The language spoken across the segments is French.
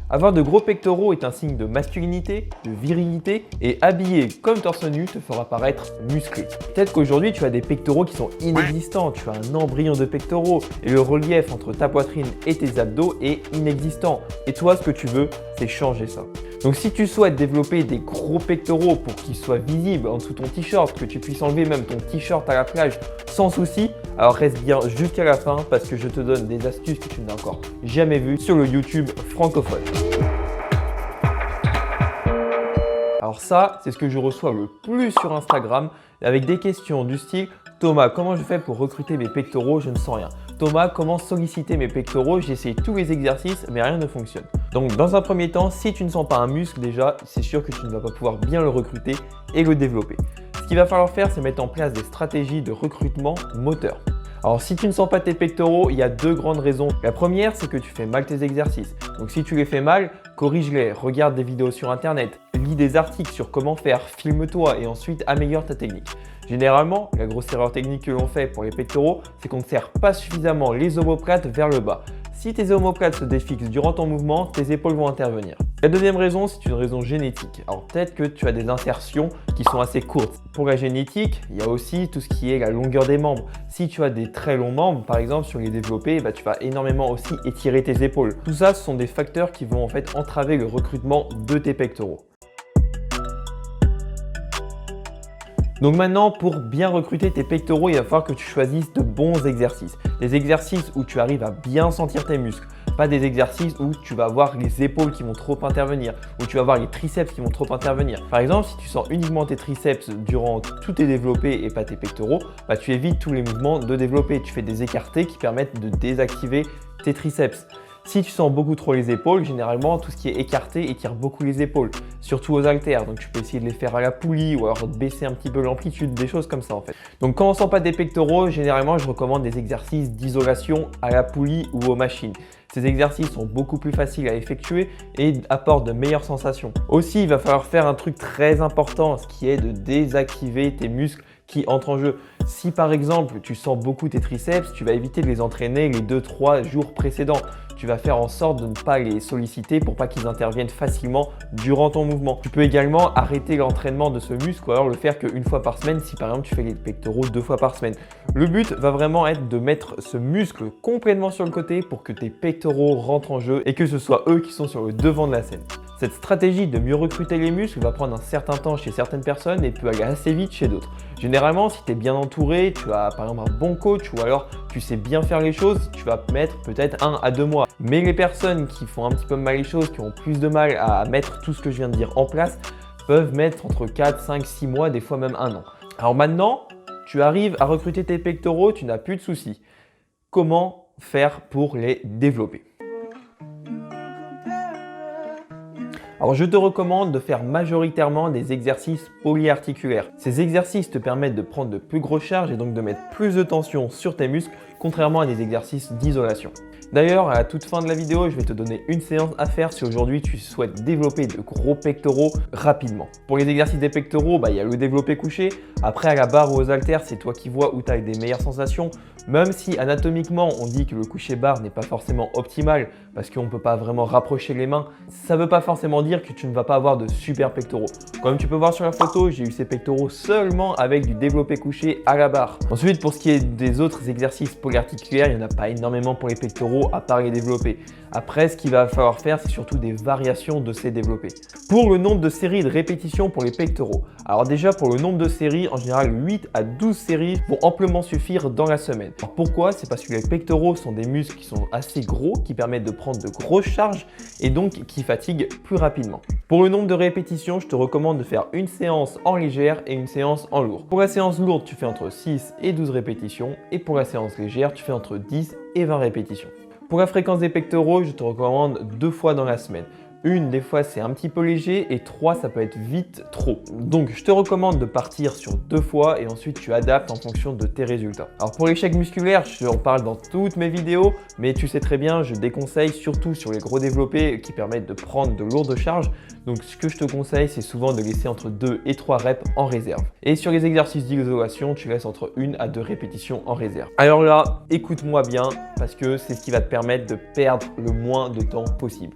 Avoir de gros pectoraux est un signe de masculinité, de virilité et habillé comme torse nu te fera paraître musclé. Peut-être qu'aujourd'hui tu as des pectoraux qui sont inexistants, tu as un embryon de pectoraux et le relief entre ta poitrine et tes abdos est inexistant. Et toi ce que tu veux c'est changer ça. Donc si tu souhaites développer des gros pectoraux pour qu'ils soient visibles en dessous de ton t-shirt, que tu puisses enlever même ton t-shirt à la plage sans souci, alors reste bien jusqu'à la fin parce que je te donne des astuces que tu n'as encore jamais vues sur le YouTube francophone. Alors ça, c'est ce que je reçois le plus sur Instagram avec des questions du style « Thomas, comment je fais pour recruter mes pectoraux? Je ne sens rien. Thomas, comment solliciter mes pectoraux? J'essaie tous les exercices mais rien ne fonctionne. » Donc dans un premier temps, si tu ne sens pas un muscle déjà, c'est sûr que tu ne vas pas pouvoir bien le recruter et le développer. Ce qu'il va falloir faire, c'est mettre en place des stratégies de recrutement moteur. Alors si tu ne sens pas tes pectoraux, il y a deux grandes raisons. La première, c'est que tu fais mal tes exercices. Donc si tu les fais mal, corrige-les, regarde des vidéos sur internet, lis des articles sur comment faire, filme-toi et ensuite améliore ta technique. Généralement, la grosse erreur technique que l'on fait pour les pectoraux, c'est qu'on ne serre pas suffisamment les omoplates vers le bas. Si tes omoplates se défixent durant ton mouvement, tes épaules vont intervenir. La deuxième raison, c'est une raison génétique. Alors peut-être que tu as des insertions qui sont assez courtes. Pour la génétique, il y a aussi tout ce qui est la longueur des membres. Si tu as des très longs membres, par exemple sur les développés, tu vas énormément aussi étirer tes épaules. Tout ça, ce sont des facteurs qui vont en fait entraver le recrutement de tes pectoraux. Donc maintenant, pour bien recruter tes pectoraux, il va falloir que tu choisisses de bons exercices. Des exercices où tu arrives à bien sentir tes muscles. Pas des exercices où tu vas avoir les épaules qui vont trop intervenir, où tu vas avoir les triceps qui vont trop intervenir. Par exemple, si tu sens uniquement tes triceps durant tous tes développés et pas tes pectoraux, tu évites tous les mouvements de développé. Tu fais des écartés qui permettent de désactiver tes triceps. Si tu sens beaucoup trop les épaules, généralement tout ce qui est écarté étire beaucoup les épaules, surtout aux haltères. Donc tu peux essayer de les faire à la poulie ou alors de baisser un petit peu l'amplitude, des choses comme ça en fait. Donc quand on ne sent pas des pectoraux, généralement je recommande des exercices d'isolation à la poulie ou aux machines. Ces exercices sont beaucoup plus faciles à effectuer et apportent de meilleures sensations. Aussi, il va falloir faire un truc très important, ce qui est de désactiver tes muscles qui entrent en jeu. Si par exemple tu sens beaucoup tes triceps, tu vas éviter de les entraîner les 2-3 jours précédents. Tu vas faire en sorte de ne pas les solliciter pour pas qu'ils interviennent facilement durant ton mouvement. Tu peux également arrêter l'entraînement de ce muscle ou alors le faire qu'une fois par semaine si par exemple tu fais les pectoraux 2 fois par semaine. Le but va vraiment être de mettre ce muscle complètement sur le côté pour que tes pectoraux rentrent en jeu et que ce soit eux qui sont sur le devant de la scène. Cette stratégie de mieux recruter les muscles va prendre un certain temps chez certaines personnes et peut aller assez vite chez d'autres. Généralement, si tu es bien entouré, tu as par exemple un bon coach ou alors tu sais bien faire les choses, tu vas mettre peut-être 1 à 2 mois. Mais les personnes qui font un petit peu mal les choses, qui ont plus de mal à mettre tout ce que je viens de dire en place, peuvent mettre entre 4, 5, 6 mois, des fois même 1 an. Alors maintenant, tu arrives à recruter tes pectoraux, tu n'as plus de soucis. Comment faire pour les développer ? Alors je te recommande de faire majoritairement des exercices polyarticulaires. Ces exercices te permettent de prendre de plus grosses charges et donc de mettre plus de tension sur tes muscles, contrairement à des exercices d'isolation. D'ailleurs, à la toute fin de la vidéo, je vais te donner une séance à faire si aujourd'hui tu souhaites développer de gros pectoraux rapidement. Pour les exercices des pectoraux, il y a le développé couché. Après, à la barre ou aux haltères, c'est toi qui vois où tu as des meilleures sensations. Même si anatomiquement, on dit que le couché barre n'est pas forcément optimal parce qu'on ne peut pas vraiment rapprocher les mains, ça ne veut pas forcément dire que tu ne vas pas avoir de super pectoraux. Comme tu peux voir sur la photo, j'ai eu ces pectoraux seulement avec du développé couché à la barre. Ensuite, pour ce qui est des autres exercices polyarticulaires, il n'y en a pas énormément pour les pectoraux à part les développés. Après, ce qu'il va falloir faire, c'est surtout des variations de ces développés. Pour le nombre de séries de répétitions pour les pectoraux. Alors déjà, pour le nombre de séries, en général 8 à 12 séries vont amplement suffire dans la semaine. Alors pourquoi? C'est parce que les pectoraux sont des muscles qui sont assez gros, qui permettent de prendre de grosses charges et donc qui fatiguent plus rapidement. Pour le nombre de répétitions, je te recommande de faire une séance en légère et une séance en lourd. Pour la séance lourde, tu fais entre 6 et 12 répétitions et pour la séance légère, tu fais entre 10 et 20 répétitions. Pour la fréquence des pectoraux, je te recommande 2 fois dans la semaine. Une, des fois, c'est un petit peu léger et 3, ça peut être vite trop. Donc, je te recommande de partir sur 2 fois et ensuite tu adaptes en fonction de tes résultats. Alors, pour l'échec musculaire, je en parle dans toutes mes vidéos, mais tu sais très bien, je déconseille surtout sur les gros développés qui permettent de prendre de lourdes charges. Donc, ce que je te conseille, c'est souvent de laisser entre 2 et 3 reps en réserve. Et sur les exercices d'isolation, tu laisses entre 1 à 2 répétitions en réserve. Alors là, écoute-moi bien parce que c'est ce qui va te permettre de perdre le moins de temps possible.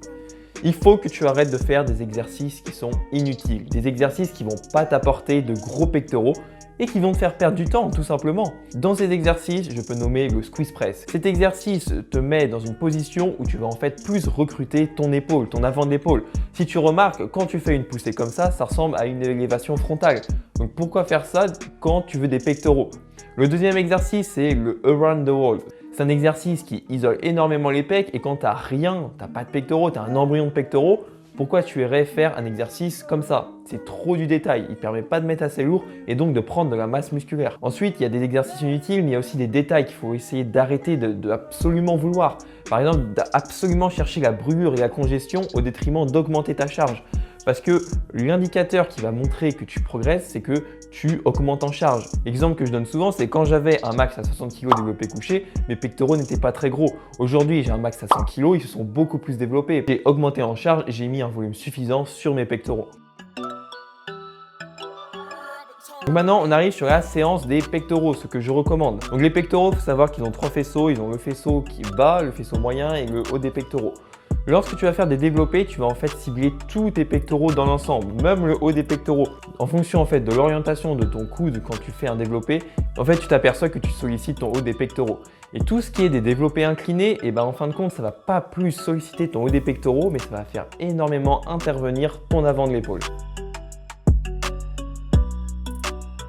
Il faut que tu arrêtes de faire des exercices qui sont inutiles, des exercices qui ne vont pas t'apporter de gros pectoraux et qui vont te faire perdre du temps tout simplement. Dans ces exercices, je peux nommer le squeeze press. Cet exercice te met dans une position où tu vas en fait plus recruter ton épaule, ton avant de l'épaule. Si tu remarques, quand tu fais une poussée comme ça ressemble à une élévation frontale. Donc pourquoi faire ça quand tu veux des pectoraux? Le deuxième exercice, c'est le around the wall. C'est un exercice qui isole énormément les pecs et quand tu n'as rien, tu n'as pas de pectoraux, tu as un embryon de pectoraux, pourquoi tu irais faire un exercice comme ça? C'est trop du détail, il ne permet pas de mettre assez lourd et donc de prendre de la masse musculaire. Ensuite, il y a des exercices inutiles, mais il y a aussi des détails qu'il faut essayer d'arrêter de absolument vouloir. Par exemple, d'absolument chercher la brûlure et la congestion au détriment d'augmenter ta charge. Parce que l'indicateur qui va montrer que tu progresses, c'est que tu augmentes en charge. L'exemple que je donne souvent, c'est quand j'avais un max à 60 kg développé couché, mes pectoraux n'étaient pas très gros. Aujourd'hui, j'ai un max à 100 kg, ils se sont beaucoup plus développés. J'ai augmenté en charge et j'ai mis un volume suffisant sur mes pectoraux. Donc maintenant, on arrive sur la séance des pectoraux, ce que je recommande. Donc les pectoraux, il faut savoir qu'ils ont 3 faisceaux. Ils ont le faisceau qui est bas, le faisceau moyen et le haut des pectoraux. Lorsque tu vas faire des développés, tu vas en fait cibler tous tes pectoraux dans l'ensemble, même le haut des pectoraux. En fonction en fait de l'orientation de ton coude quand tu fais un développé, en fait tu t'aperçois que tu sollicites ton haut des pectoraux. Et tout ce qui est des développés inclinés, et en fin de compte, ça va pas plus solliciter ton haut des pectoraux, mais ça va faire énormément intervenir ton avant de l'épaule.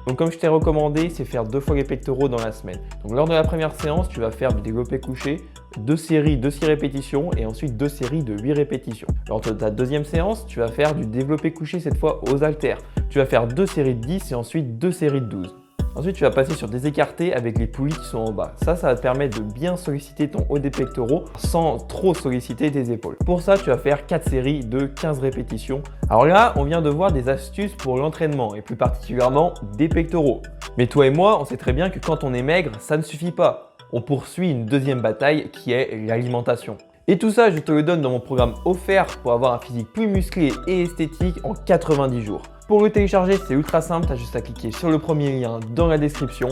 Donc comme je t'ai recommandé, c'est faire 2 fois les pectoraux dans la semaine. Donc lors de la première séance, tu vas faire du développé couché, 2 séries de 6 répétitions et ensuite 2 séries de 8 répétitions. Lors de ta deuxième séance, tu vas faire du développé couché cette fois aux haltères. Tu vas faire 2 séries de 10 et ensuite 2 séries de 12. Ensuite, tu vas passer sur des écartés avec les poulies qui sont en bas. Ça va te permettre de bien solliciter ton haut des pectoraux sans trop solliciter tes épaules. Pour ça, tu vas faire 4 séries de 15 répétitions. Alors là, on vient de voir des astuces pour l'entraînement et plus particulièrement des pectoraux. Mais toi et moi, on sait très bien que quand on est maigre, ça ne suffit pas. On poursuit une deuxième bataille qui est l'alimentation. Et tout ça, je te le donne dans mon programme offert pour avoir un physique plus musclé et esthétique en 90 jours. Pour le télécharger, c'est ultra simple, tu as juste à cliquer sur le premier lien dans la description,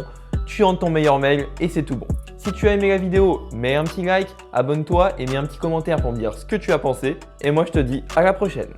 tu entres ton meilleur mail et c'est tout bon. Si tu as aimé la vidéo, mets un petit like, abonne-toi et mets un petit commentaire pour me dire ce que tu as pensé. Et moi, je te dis à la prochaine.